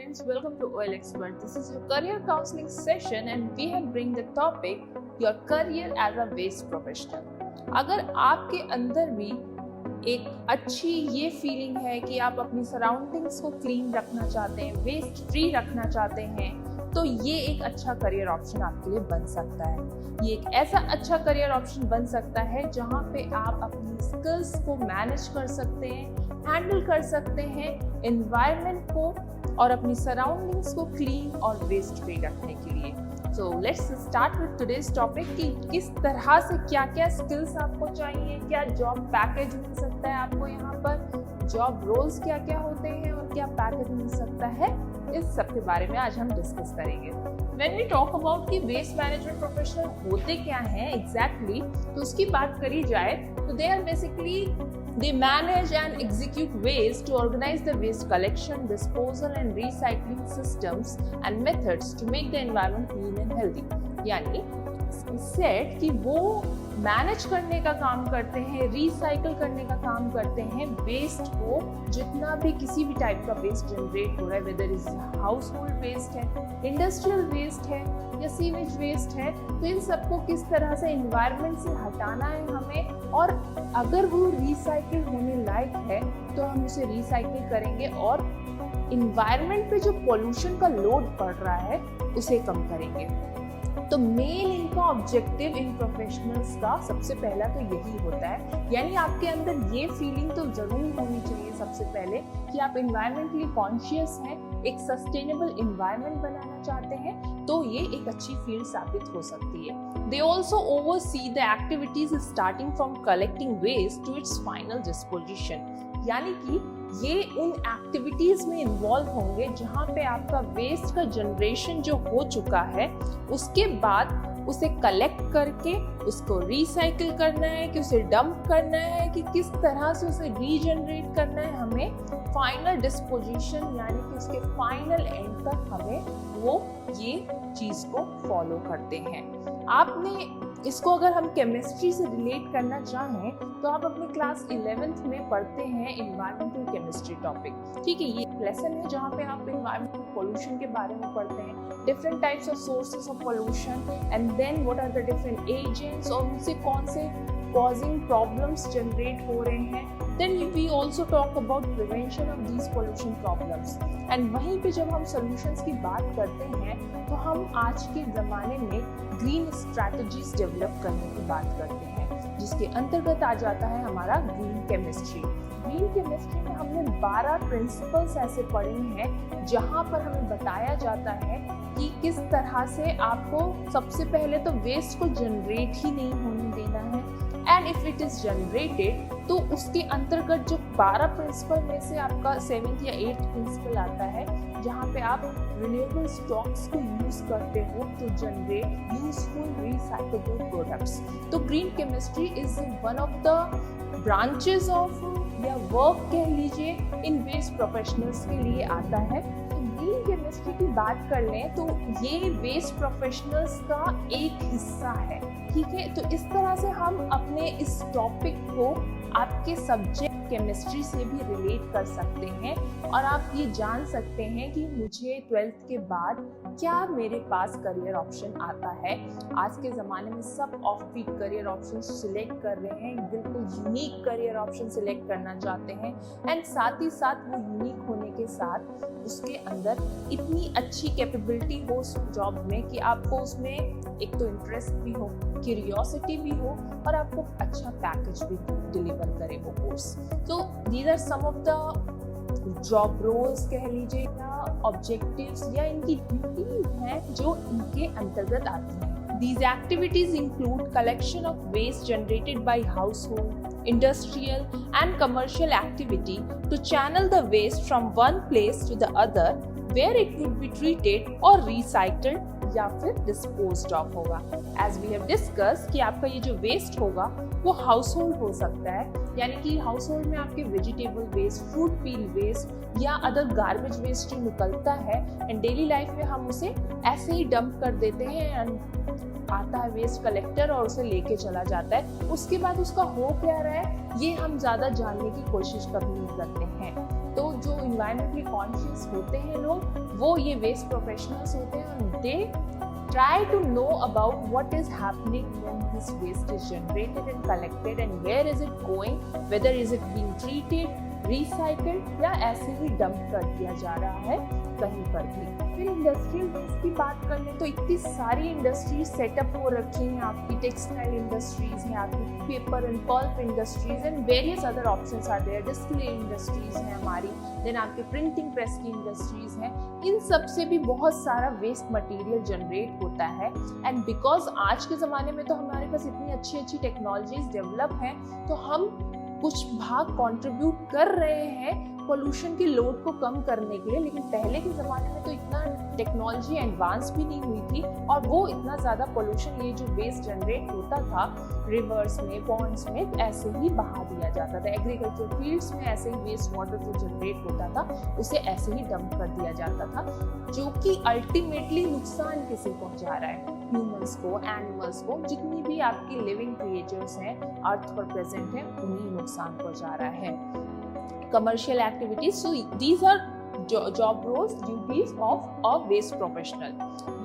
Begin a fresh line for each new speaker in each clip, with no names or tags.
students, welcome to OL Expert. This is your career counseling session and we have bring the topic your career as a waste professional. अगर आपके अंदर भी एक अच्छी ये feeling है कि आप अपनी सराउंडिंग्स को क्लीन रखना चाहते हैं, वेस्ट फ्री रखना चाहते हैं, तो ये एक अच्छा करियर ऑप्शन आपके लिए बन सकता है। ये एक ऐसा अच्छा करियर ऑप्शन बन सकता है जहाँ पे आप अपनी स्किल्स को मैनेज कर सकते हैं, हैंडल कर सकते हैं एनवायरनमेंट को और अपनी सराउंडिंग्स को क्लीन और वेस्ट फ्री रखने के लिए। So let's start with today's topic कि किस तरह से क्या क्या स्किल्स आपको चाहिए, क्या जॉब पैकेज मिल सकता है आपको यहाँ पर, जॉब रोल्स क्या क्या होते हैं और क्या पैकेज मिल सकता है, इस सब के बारे में आज हम डिस्कस करेंगे। When we talk about कि वेस्ट मैनेजमेंट प्रोफेशनल होते क्या हैं एग्जैक्टली, तो उसकी बात करी जाए तो they are basically they manage and execute waste to organize the waste collection, disposal and recycling systems and methods to make the environment clean and healthy. यानी सेट कि वो मैनेज करने का काम करते हैं, रिसाइकल करने का काम करते हैं वेस्ट को, जितना भी किसी भी टाइप का वेस्ट जनरेट हो रहा है, whether is household waste है, इंडस्ट्रियल वेस्ट है या सीवेज वेस्ट है, तो इन सबको किस तरह से एनवायरनमेंट से हटाना है हमें, और अगर वो रिसाइकिल होने लायक है तो हम उसे रिसाइकिल करेंगे और एनवायरनमेंट पे जो पोल्यूशन का लोड पड़ रहा है उसे कम करेंगे। तो मेन इनका ऑब्जेक्टिव इन प्रोफेशनल्स का सबसे पहला तो यही होता है, यानी आपके अंदर ये फीलिंग तो जरूर होनी चाहिए सबसे पहले कि आप एनवायरमेंटली कॉन्शियस हैं, एक सस्टेनेबल एनवायरनमेंट बनाना चाहते हैं, तो ये एक अच्छी फील्ड साबित हो सकती है। They also oversee the activities starting from collecting waste to its final disposition, यानी कि ये उन एक्टिविटीज में इन्वॉल्व होंगे जहाँ पे आपका वेस्ट का जनरेशन जो हो चुका है उसके बाद उसे कलेक्ट करके उसको रिसाइकिल करना है, कि उसे डंप करना है, कि किस तरह से उसे रीजनरेट करना है हमें, फाइनल डिस्पोजिशन यानी कि उसके फाइनल एंड तक हमें वो ये चीज को फॉलो करते हैं। आपने इसको अगर हम केमिस्ट्री से रिलेट करना चाहें तो आप अपने क्लास 11th में पढ़ते हैं एनवायरमेंटल केमिस्ट्री टॉपिक, ठीक है। ये लेसन है जहाँ पे आप एनवायरमेंटल पोल्यूशन के बारे में पढ़ते हैं, different types of sources of pollution and then what are the different agents और उनसे कौन से कॉजिंग प्रॉब्लम्स जनरेट हो रहे हैं। Then we also talk about prevention of these pollution problems. And वहीं पे जब हम solutions की बात करते हैं तो हम आज के ज़माने में green strategies develop करने की बात करते हैं, जिसके अंतर्गत आ जाता है हमारा green chemistry. Green chemistry में हमने 12 principles ऐसे पढ़े हैं जहाँ पर हमें बताया जाता है कि किस तरह से आपको सबसे पहले तो वेस्ट को जनरेट ही नहीं होने देना है, and if it is generated तो उसके अंतर्गत जो 12 प्रिंसिपल में से आपका 7th या 8th प्रिंसिपल आता है जहाँ पे आप रिन्यूएबल स्टॉक्स को यूज करते हो to generate useful recyclable products. तो green chemistry is one of the branches of या वर्क कह लीजिए इन वेस्ट प्रोफेशनल्स के लिए आता है। ग्रीन केमिस्ट्री की बात कर लें तो ये वेस्ट प्रोफेशनल्स का एक हिस्सा है, ठीक है। तो इस तरह से हम अपने इस टॉपिक को आपके सब्जेक्ट केमिस्ट्री से भी रिलेट कर सकते हैं और आप ये जान सकते हैं कि मुझे 12th के बाद क्या मेरे पास करियर ऑप्शन आता है। आज के ज़माने में सब offbeat career option select कर रहे हैं, बिल्कुल यूनिक करियर ऑप्शन सिलेक्ट करना चाहते हैं, एंड साथ ही साथ वो यूनिक होने के साथ उसके अंदर इतनी अच्छी कैपेबिलिटी हो उस जॉब में कि आपको उसमें एक तो इंटरेस्ट भी हो, क्यूरियोसिटी भी हो और आपको अच्छा पैकेज भी डिलीवर करे वो कोर्स। तो these are some of the job roles कह लीजिए या ऑब्जेक्टिव्स या इनकी ड्यूटीज हैं जो इनके अंतर्गत आती हैं। These activities include collection of waste generated by household, industrial and commercial activity to channel the waste from one place to the other where it would be treated or recycled या फिर disposed of होगा। As we have discussed कि आपका ये जो waste होगा वो house hold हो सकता है, यानी कि हाउस होल्ड में आपके वेजिटेबल वेस्ट, फ्रूट पील वेस्ट या अदर गार्बेज वेस्ट जो निकलता है एंड डेली लाइफ में हम उसे ऐसे ही डंप कर देते हैं एंड आता है वेस्ट कलेक्टर और उसे लेके चला जाता है। उसके बाद उसका हो क्या रहा है ये हम ज़्यादा जानने की कोशिश कभी नहीं करते हैं। तो जो इन्वायरमेंटली कॉन्शियस होते हैं लोग, वो ये वेस्ट प्रोफेशनल्स होते हैं, और दे try to know about what is happening when this waste is generated and collected and where is it going, whether is it being treated, recycled या ऐसे ही डंप कर दिया जा रहा है कहीं पर भी। फिर इंडस्ट्रियल वेस्ट की बात कर लें तो इतनी सारी इंडस्ट्रीज सेटअप हो रखी हैं, आपकी टेक्सटाइल इंडस्ट्रीज हैं, आपकी paper and pulp industries and various other options are there, display industries हैं हमारी, देन आपके प्रिंटिंग प्रेस की इंडस्ट्रीज हैं। इन सब से भी बहुत सारा वेस्ट मटेरियल जनरेट होता है, एंड बिकॉज आज के ज़माने में तो हमारे पास इतनी अच्छी अच्छी टेक्नोलॉजीज डेवलप हैं, तो हम कुछ भाग कंट्रीब्यूट कर रहे हैं पोल्यूशन के लोड को कम करने के लिए। लेकिन पहले के ज़माने में तो इतना टेक्नोलॉजी एडवांस भी नहीं हुई थी, और वो इतना ज़्यादा पोल्यूशन, ये जो वेस्ट जनरेट होता था रिवर्स में, पॉन्ड्स में, ऐसे ही बहा दिया जाता था। एग्रीकल्चर फील्ड्स में ऐसे ही वेस्ट वाटर जो जनरेट होता था उसे ऐसे ही डंप कर दिया जाता था, जो कि अल्टीमेटली नुकसान किसे पहुंचा रहा है, ह्यूमंस को, एनिमल्स को, जितनी भी आपकी लिविंग क्रिएचर्स हैं अर्थ पर प्रेजेंट हैं, उन्हें नुकसान पहुंचा रहा है। Commercial activities, so these are job roles, duties of a waste professional.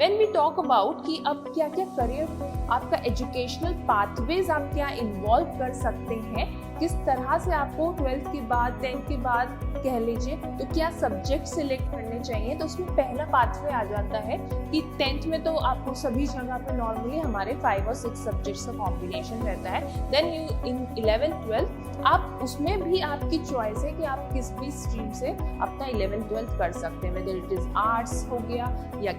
When we talk about कि अब क्या क्या करियर, आपका एजुकेशनल पाथवेज आप क्या इन्वॉल्व कर सकते हैं, किस तरह से आपको 12th के बाद 10th के बाद कह लीजिए तो क्या सब्जेक्ट सिलेक्ट करने चाहिए, तो उसमें पहला पाथवे आ जाता है कि 10th में तो आपको सभी जगह पे नॉर्मली हमारे 5 और 6 सब्जेक्ट्स का कॉम्बिनेशन रहता है। Then you in 11th 12th आप उसमें भी आपकी चॉइस है कि आप किस भी स्ट्रीम से अपना 11th 12th कर सकते हैं, वेदर इट इज आर्ट्स हो गया या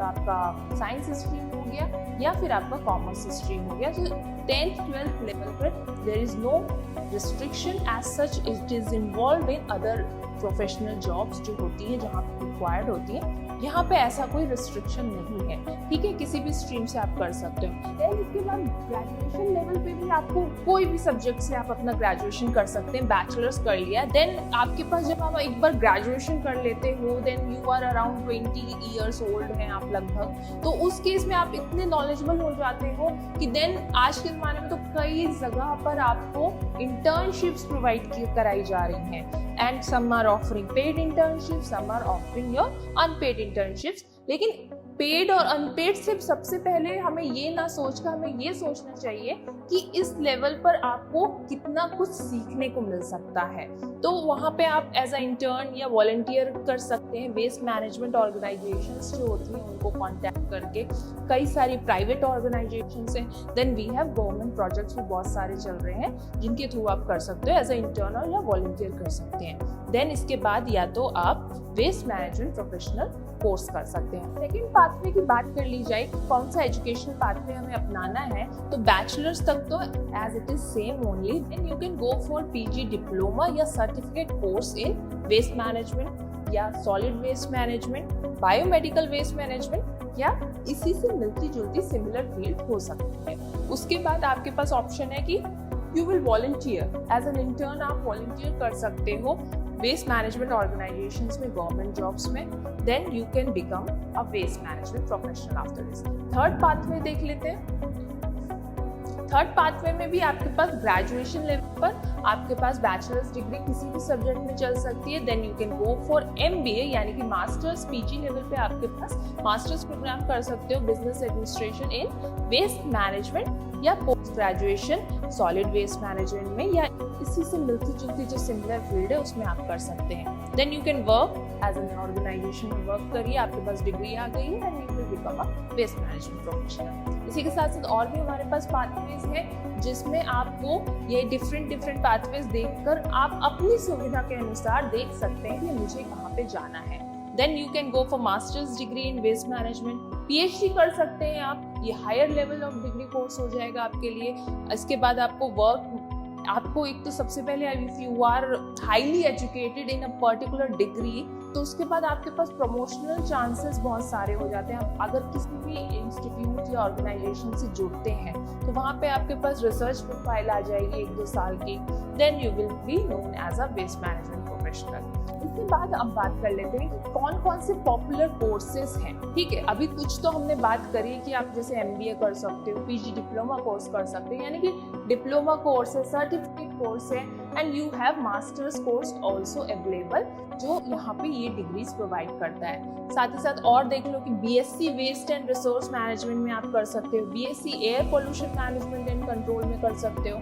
आपका साइंस स्ट्रीम हो गया या फिर आपका कॉमर्स स्ट्रीम हो गया। तो 10th 12th लेवल पर there is no restriction as such, it is involved in other professional jobs जो होती हैं जहाँ पे रिक्वायर्ड होती है, यहाँ पे ऐसा कोई रिस्ट्रिक्शन नहीं है, ठीक है, किसी भी स्ट्रीम से आप कर सकते हो। देन इसके बाद ग्रेजुएशन लेवल पे भी आपको कोई भी सब्जेक्ट से आप अपना ग्रेजुएशन कर सकते हैं। बैचलर्स कर लिया, देन आपके पास जब आप एक बार ग्रेजुएशन कर लेते हो, then you are around 20 years old हैं आप लगभग, तो उस केस में आप इतने नॉलेजेबल हो जाते हो कि देन आज के ज़माने में तो कई जगह पर आपको इंटर्नशिप्स प्रोवाइड कराई जा रही हैं, and some are offering paid internships, some are offering your unpaid internships। लेकिन पेड और अनपेड से सबसे पहले हमें ये ना सोचकर हमें ये सोचना चाहिए कि इस लेवल पर आपको कितना कुछ सीखने को मिल सकता है। तो वहाँ पे आप एज अ इंटर्न या वॉलंटियर कर सकते हैं। वेस्ट मैनेजमेंट ऑर्गेनाइजेशंस जो होती हैं उनको कांटेक्ट करके, कई सारी प्राइवेट ऑर्गेनाइजेशंस हैं, then we have government projects भी बहुत सारे चल रहे हैं जिनके थ्रू आप कर सकते हो, एज अ इंटर्न या वॉलंटियर कर सकते हैं। देन इसके बाद या तो आप वेस्ट मैनेजमेंट प्रोफेशनल कोर्स कर सकते हैं। सेकेंड पाथवे की बात कर ली जाए, कौन सा एजुकेशनल पाथवे हमें अपनाना है, तो बैचलर्स तक तो as it is same only. Then you can go for PG diploma या certificate course in waste management या solid waste management, biomedical waste management या इसी से मिलती जुलती सिमिलर फील्ड हो सकती है। उसके बाद आपके पास ऑप्शन है कि you will volunteer, as an intern आप वॉलंटियर कर सकते हो वेस्ट मैनेजमेंट ऑर्गेनाइजेशंस में, गवर्नमेंट जॉब्स में, then you can become a waste management professional after this. Third pathway देख लेते हैं। थर्ड पाथवे में भी आपके पास ग्रेजुएशन लेवल पर आपके पास बैचलर्स डिग्री किसी भी सब्जेक्ट में चल सकती है। Then you can go for MBA यानी कि मास्टर्स, PG लेवल पे आपके पास मास्टर्स प्रोग्राम कर सकते हो business administration in waste management या post graduation solid waste management में या इसी से मिलती जुलती जो सिमिलर फील्ड है उसमें आप कर सकते हैं। Then you can work as an organisation में वर्क करिए, आपके पास डिग्री आ गई है and you will become a waste management professional. इसी के साथ साथ और भी हमारे पास पाथवेज हैं जिसमें आपको ये डिफरेंट पाथवेज देखकर आप अपनी सुविधा के अनुसार देख सकते हैं कि मुझे कहाँ पे जाना है। Then you can go for masters degree in waste management, PhD कर सकते हैं आप, ये higher level of degree course हो जाएगा आपके लिए। इसके बाद आपको वर्क, आपको एक तो सबसे पहले if you are highly educated in a particular degree तो उसके बाद आपके पास प्रमोशनल चांसेस बहुत सारे हो जाते हैं। आप अगर किसी भी इंस्टीट्यूट या ऑर्गेनाइजेशन से जुड़ते हैं तो वहाँ पे आपके पास रिसर्च प्रोफाइल आ जाएगी 1-2 साल की, then you will be known as a waste management professional. इसके बाद अब बात कर लेते हैं कि कौन कौन से पॉपुलर कोर्सेज हैं। ठीक है, अभी कुछ तो हमने बात करी कि आप जैसे MBA कर सकते हो, PG डिप्लोमा कोर्स कर सकते हो, यानी कि डिप्लोमा कोर्स है, सर्टिफिकेट कोर्स है and you have masters course also available जो यहाँ पे ये डिग्रीज प्रोवाइड करता है। साथ ही साथ और देख लो कि BSc waste and resource management में आप कर सकते हो, BSc air pollution management and control में कर सकते हो।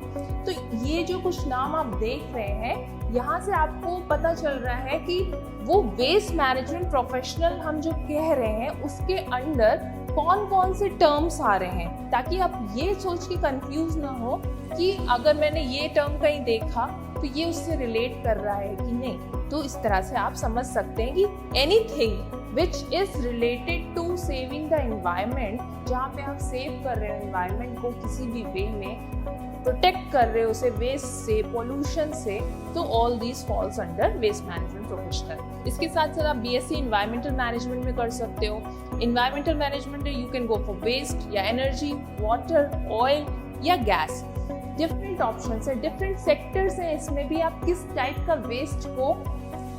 तो ये जो कुछ नाम आप देख रहे हैं, यहाँ से आपको पता चल रहा है कि वो वेस्ट मैनेजमेंट प्रोफेशनल हम जो कह रहे हैं उसके अंडर कौन कौन से टर्म्स आ रहे हैं, ताकि आप ये सोच के कंफ्यूज ना हो कि अगर मैंने ये टर्म कहीं देखा तो ये उससे रिलेट कर रहा है कि नहीं। तो इस तरह से आप समझ सकते हैं कि anything which is related to saving the environment, जहाँ पे आप सेव कर रहे हो एनवायरनमेंट को किसी भी वे में, प्रोटेक्ट कर रहे हो उसे वेस्ट से, पोल्यूशन से, तो all these falls under waste management professional. इसके साथ साथ आप बीएससी इन्वायरमेंटल मैनेजमेंट में कर सकते हो। Environmental management you can go for waste या एनर्जी, वाटर, ऑयल या गैस। डिफरेंट ऑप्शंस है, डिफरेंट सेक्टर्स हैं, इसमें भी आप किस टाइप का वेस्ट को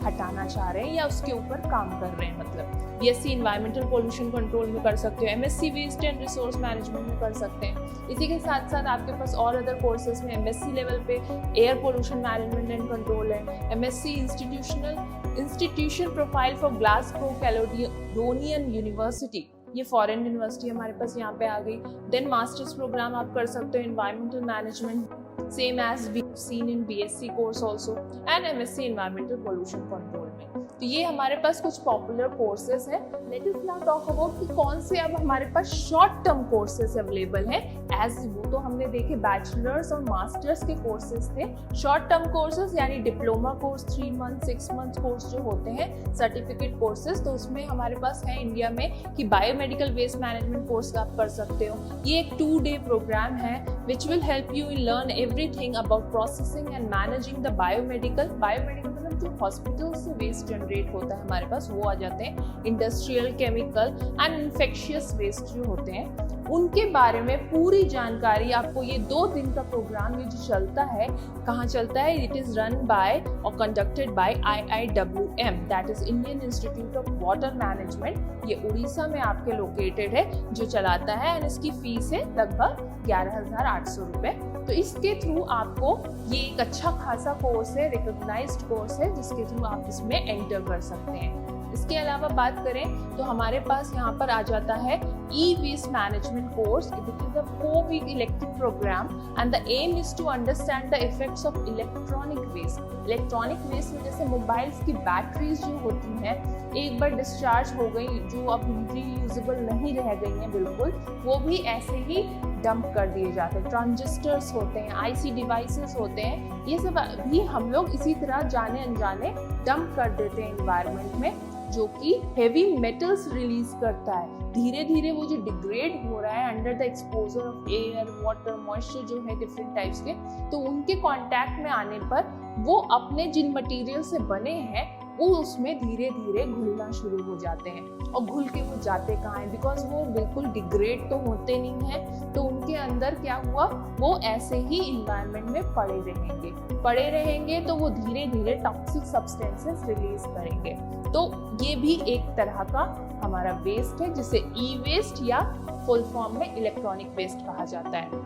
हटाना चाह रहे हैं या उसके ऊपर काम कर रहे हैं। मतलब बीएससी इन्वायरमेंटल पोल्यूशन कंट्रोल में कर सकते हो, MSc waste and resource management में कर सकते हैं। इसी के साथ साथ आपके पास और अदर कोर्सेज में एमएससी लेवल पे air pollution management and control है, MSc institution profile for Glasgow Caledonian university, ये फॉरेन यूनिवर्सिटी हमारे पास यहाँ पे आ गई। देन मास्टर्स प्रोग्राम आप कर सकते हो environmental management, same as we seen in BSc course also, and MSc environmental pollution control में। तो ये हमारे पास कुछ पॉपुलर कोर्सेज हैं। Let us now talk about कि कौन से अब हमारे पास शॉर्ट टर्म कोर्सेज अवेलेबल हैं। एज वो तो हमने देखे बैचलर्स और मास्टर्स के कोर्सेज थे। शॉर्ट टर्म कोर्सेज यानी diploma course 3 month 6 month course जो होते हैं, सर्टिफिकेट कोर्सेज, तो उसमें हमारे पास है इंडिया में कि बायोमेडिकल वेस्ट मैनेजमेंट कोर्स आप कर सकते हो। ये एक 2 डे प्रोग्राम है which will help you in learn everything about processing and managing the biomedical मतलब जो हॉस्पिटल से वेस्ट जनरेट होता है हमारे पास वो आ जाते हैं, industrial, chemical and infectious waste जो होते हैं उनके बारे में पूरी जानकारी आपको ये 2 दिन का प्रोग्राम ये जो चलता है, कहाँ चलता है, इट इज रन बाय और conducted by IIWM, that is Indian Institute of water management. ये उड़ीसा में आपके लोकेटेड है जो चलाता है एंड इसकी फीस है लगभग 11,800 रुपये। तो इसके थ्रू आपको ये एक अच्छा खासा कोर्स है, रिकॉग्नाइज्ड कोर्स है जिसके थ्रू आप इसमें एंटर कर सकते हैं। इसके अलावा बात करें तो हमारे पास यहाँ पर आ जाता है e waste management course, which is a 4-week elective programme and the aim is to understand the effects of electronic waste. Electronic waste में जैसे मोबाइल्स की बैटरीज जो होती हैं, एक बार डिस्चार्ज हो गई, जो अब रीयूजेबल नहीं रह गई हैं बिल्कुल, वो भी ऐसे ही डंप कर दिए जाते हैं। ट्रांजिस्टर्स होते हैं, IC डिवाइसेस होते हैं, ये सब भी हम लोग इसी तरह जाने अनजाने डंप कर देते हैं एनवायरनमेंट में, जो कि हेवी मेटल्स रिलीज करता है। धीरे धीरे वो जो डिग्रेड हो रहा है under the exposure of air, water, moisture जो है डिफरेंट टाइप्स के, तो उनके कांटेक्ट में आने पर वो अपने जिन मटेरियल से बने हैं वो उसमें धीरे धीरे घुलना शुरू हो जाते हैं। और घुल के वो जाते कहाँ हैं, बिकॉज वो बिल्कुल डिग्रेड तो होते नहीं हैं, तो उनके अंदर क्या हुआ, वो ऐसे ही इन्वायरमेंट में पड़े रहेंगे तो वो धीरे धीरे टॉक्सिक सब्सटेंसेस रिलीज करेंगे। तो ये भी एक तरह का हमारा वेस्ट है जिसे ई वेस्ट या फुल फॉर्म में इलेक्ट्रॉनिक वेस्ट कहा जाता है।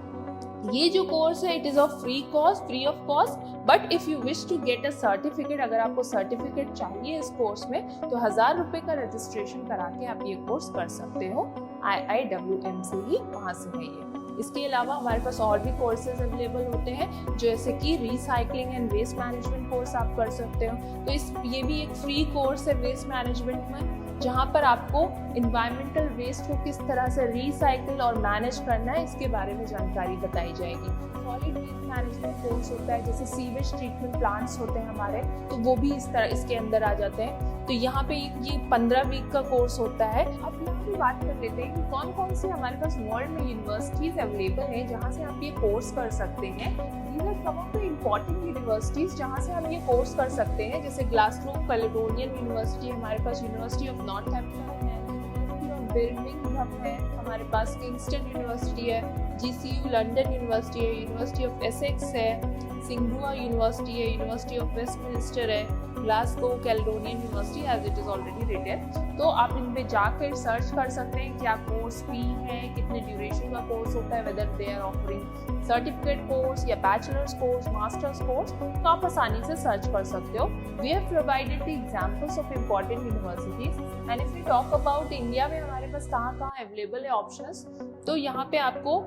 ये जो कोर्स है it is off free of cost, but if you wish to get a certificate, अगर आपको सर्टिफिकेट चाहिए इस कोर्स में तो 1000 रुपये का रजिस्ट्रेशन करा के आप ये कोर्स कर सकते हो। IIWM से ही वहाँ से है ये। इसके अलावा हमारे पास और भी कोर्सेज अवेलेबल होते हैं, जैसे कि recycling and waste management course आप कर सकते हो। तो ये भी एक फ्री कोर्स है वेस्ट मैनेजमेंट में, जहाँ पर आपको इन्वायरमेंटल वेस्ट को किस तरह से रिसाइकिल और मैनेज करना है इसके बारे में जानकारी बताई जाएगी। सॉलिड वेस्ट मैनेजमेंट कोर्स होता है, जैसे सीवेज ट्रीटमेंट प्लांट्स होते हैं हमारे, तो वो भी इस तरह इसके अंदर आ जाते हैं। तो यहाँ पे ये 15 वीक का कोर्स होता है। अब यहाँ भी बात कर लेते हैं कि कौन कौन से हमारे पास वर्ल्ड में यूनिवर्सिटीज अवेलेबल हैं जहाँ से आप ये कोर्स कर सकते हैं। These are some of the important universities जहाँ से हम ये कोर्स कर सकते हैं, जैसे ग्लासगो कैलेडोनियन यूनिवर्सिटी हमारे पास, यूनिवर्सिटी ऑफ नॉर्थहैम्पटन है, यूनिवर्सिटी ऑफ बर्मिंघम है हमारे पास, किंगस्टन यूनिवर्सिटी है, GCU लंदन यूनिवर्सिटी है, यूनिवर्सिटी ऑफ एसेक्स है, सिंघुआ यूनिवर्सिटी है, यूनिवर्सिटी ऑफ वेस्टमिंस्टर है, Glasgow Caledonian University as it is already written. तो आप इन पे जाकर सर्च कर सकते हैं क्या कोर्स फी है, कितने ड्यूरेशन का कोर्स होता है, whether they are offering certificate course या बैचलर्स कोर्स, मास्टर्स कोर्स, तो आप आसानी से सर्च कर सकते हो। We have provided the examples of important universities and if we talk about India में हमारे पास कहाँ कहाँ अवेलेबल है ऑप्शंस, तो यहाँ पे आपको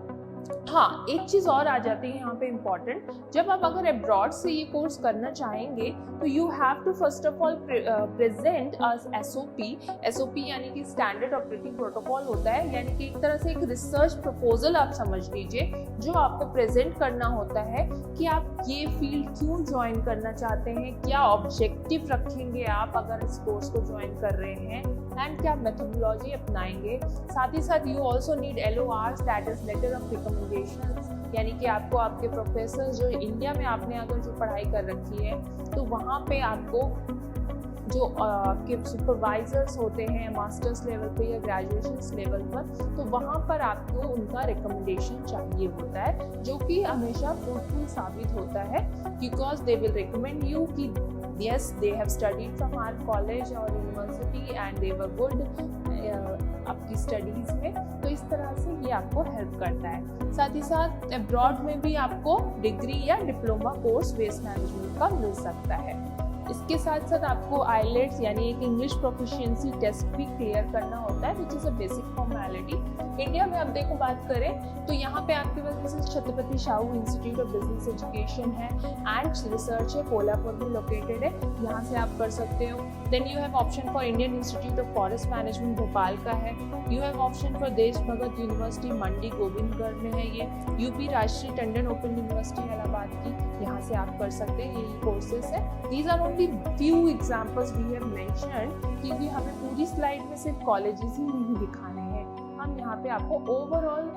हाँ एक चीज़ और आ जाती है यहाँ पे इम्पॉर्टेंट, जब आप अगर अब्रॉड से ये कोर्स करना चाहेंगे तो you have to first of all present SOP यानी कि स्टैंडर्ड ऑपरेटिंग प्रोटोकॉल होता है, यानी कि एक तरह से एक रिसर्च प्रपोजल आप समझ लीजिए, जो आपको प्रेजेंट करना होता है कि आप ये फील्ड क्यों ज्वाइन करना चाहते हैं, क्या ऑब्जेक्टिव रखेंगे आप अगर इस कोर्स को ज्वाइन कर रहे हैं, एंड क्या मेथोडोलॉजी अपनाएंगे। साथ ही साथ you also need LORs, that is letter of recommendations, यानी कि आपको आपके प्रोफेसर जो इंडिया में आपने अगर जो पढ़ाई कर रखी है तो वहाँ पे आपको जो आपके सुपरवाइजर्स होते हैं मास्टर्स लेवल पे या ग्रेजुएशन लेवल पर, तो वहाँ पर आपको उनका रिकमेंडेशन चाहिए होता है, जो कि हमेशा फ्रूटफुल साबित होता है, because they will recommend you कि yes they have studied from our college or university and they were good आपकी स्टडीज़ में, तो इस तरह से ये आपको हेल्प करता है। साथ ही साथ अब्रॉड में भी आपको डिग्री या डिप्लोमा कोर्स वेस्ट मैनेजमेंट का मिल सकता है। इसके साथ साथ आपको IELTS यानी एक इंग्लिश प्रोफिशिएंसी टेस्ट भी क्लियर करना होता है, which is a basic formality. India में अब देखो बात करें तो यहाँ पे आपके पास जैसे Chhatrapati Shahu institute of business education है एंड रिसर्च है, कोल्हापुर में लोकेटेड है, यहाँ से आप कर सकते हो। Then you have option for Indian Institute of Forest Management Bhopal का है, यू हैव ऑप्शन फॉर देश भगत यूनिवर्सिटी मंडी गोविंदगढ़ में है ये, UP राष्ट्रीय टंडन ओपन यूनिवर्सिटी इलाहाबाद की, यहाँ से आप कर सकते हैं, यही कोर्सेज है। These are only few examples we have mentioned, क्योंकि हमें पूरी स्लाइड में सिर्फ कॉलेजेस ही नहीं दिखाने हैं, हम यहाँ पे आपको ओवरऑल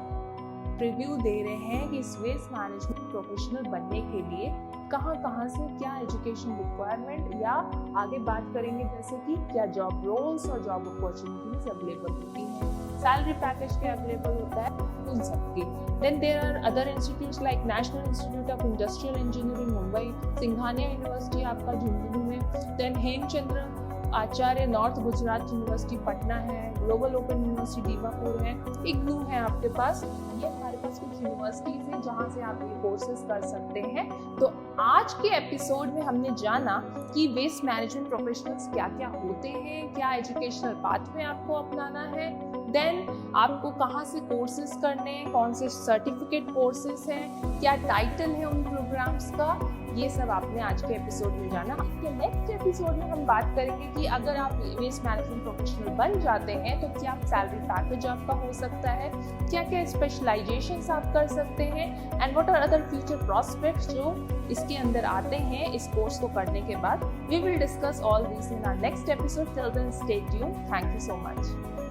रिव्यू दे रहे हैं कि इस वेस्ट मैनेजमेंट प्रोफेशनल बनने के लिए कहाँ से क्या एजुकेशन रिक्वायरमेंट, या आगे बात करेंगे जैसे कि क्या जॉब रोल्स और जॉब अपॉर्चुनिटीज अवेलेबल होती हैं, सैलरी पैकेज क्या अवेलेबल होता है, उन सब की। Then there are other institutes like National Institute of Industrial Engineering Mumbai, Singhania University आपका झुंझुनू में, then Hemchandra Acharya North Gujarat University Patna है, ग्लोबल ओपन यूनिवर्सिटी दीमापुर है, इग्नू है आपके पास। ये हमारे पास कुछ यूनिवर्सिटीज हैं जहाँ से आप ये कोर्सेज कर सकते हैं। तो आज के एपिसोड में हमने जाना कि वेस्ट मैनेजमेंट प्रोफेशनल्स क्या क्या होते हैं, क्या एजुकेशनल पाथवे आपको अपनाना है, देन आपको कहाँ से कोर्सेज करने हैं, कौन से सर्टिफिकेट कोर्सेज हैं, क्या टाइटल है उन प्रोग्राम्स का, ये सब आपने आज के एपिसोड में जाना। आपके नेक्स्ट एपिसोड में हम बात करेंगे कि अगर आप वेस्ट मैनेजमेंट प्रोफेशनल बन जाते हैं तो क्या सैलरी पैकेज आपका हो सकता है, क्या क्या स्पेशलाइजेशंस आप कर सकते हैं, and what are other future prospects जो इसके अंदर आते हैं इस कोर्स को करने के बाद। We will discuss all this in our next episode. Till then stay tuned. Thank you so much.